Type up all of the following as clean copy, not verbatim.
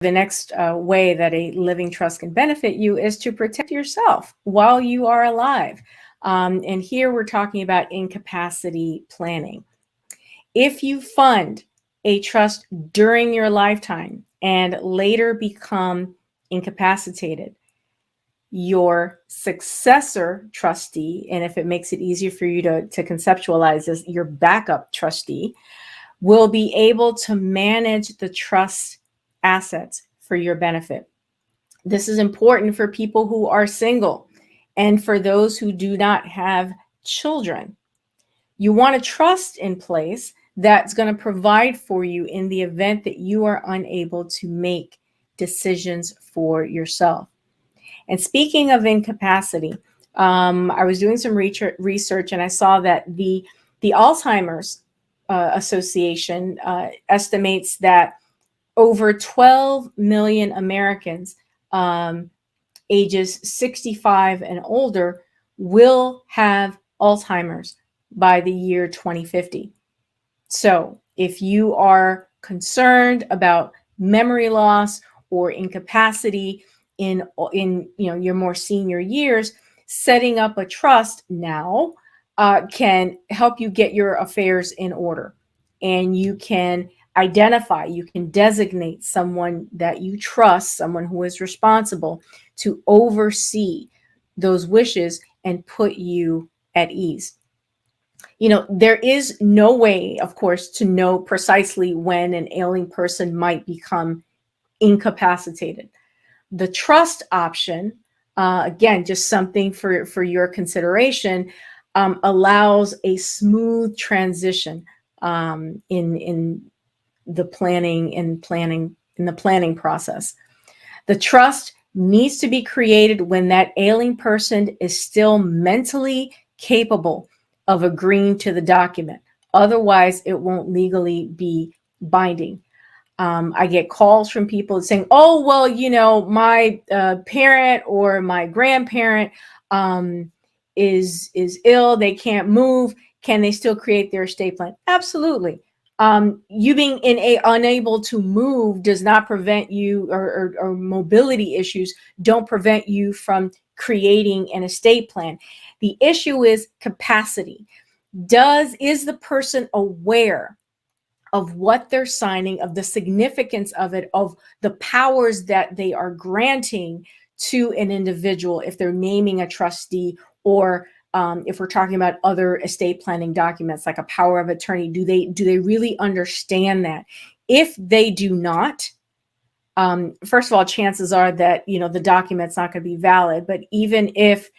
The next way that a living trust can benefit you is to protect yourself while you are alive. And here we're talking about incapacity planning. If you fund a trust during your lifetime and later become incapacitated, your successor trustee, and if it makes it easier for you to conceptualize this, your backup trustee, will be able to manage the trust assets for your benefit. This is important for people who are single and for those who do not have children. You want a trust in place that's going to provide for you in the event that you are unable to make decisions for yourself. And speaking of incapacity, I was doing some research and I saw that the Alzheimer's Association estimates that over 12 million Americans ages 65 and older will have Alzheimer's by the year 2050. So if you are concerned about memory loss or incapacity in your more senior years, setting up a trust now can help you get your affairs in order, and you can identify, you can designate someone that you trust, someone who is responsible to oversee those wishes and put you at ease. There is no way, of course, to know precisely when an ailing person might become incapacitated. The trust option, again, just something for your consideration, allows a smooth transition in the planning process. The trust needs to be created when that ailing person is still mentally capable of agreeing to the document. Otherwise, it won't legally be binding. I get calls from people saying, "Oh, well, my parent or my grandparent is ill. They can't move. Can they still create their estate plan?" Absolutely. You being unable to move does not prevent you, or mobility issues don't prevent you from creating an estate plan. The issue is capacity. Is the person aware of what they're signing, of the significance of it, of the powers that they are granting to an individual if they're naming a trustee, or if we're talking about other estate planning documents like a power of attorney? Do they really understand that? If they do not, first of all, chances are that the document's not going to be valid. But even if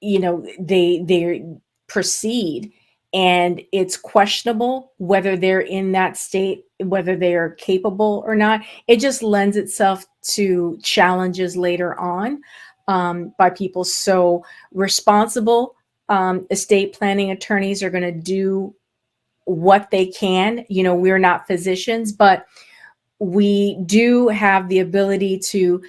they proceed and it's questionable whether they're in that state, whether they are capable or not, it just lends itself to challenges later on by people. So responsible estate planning attorneys are going to do what they can. We're not physicians, but we do have the ability to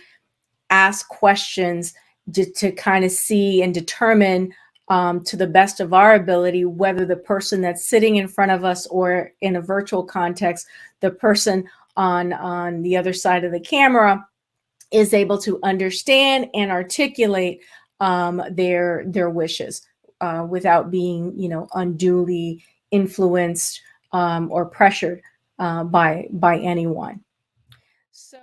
ask questions to kind of see and determine, to the best of our ability, whether the person that's sitting in front of us, or in a virtual context, the person on the other side of the camera, is able to understand and articulate their wishes without being unduly influenced or pressured by anyone. So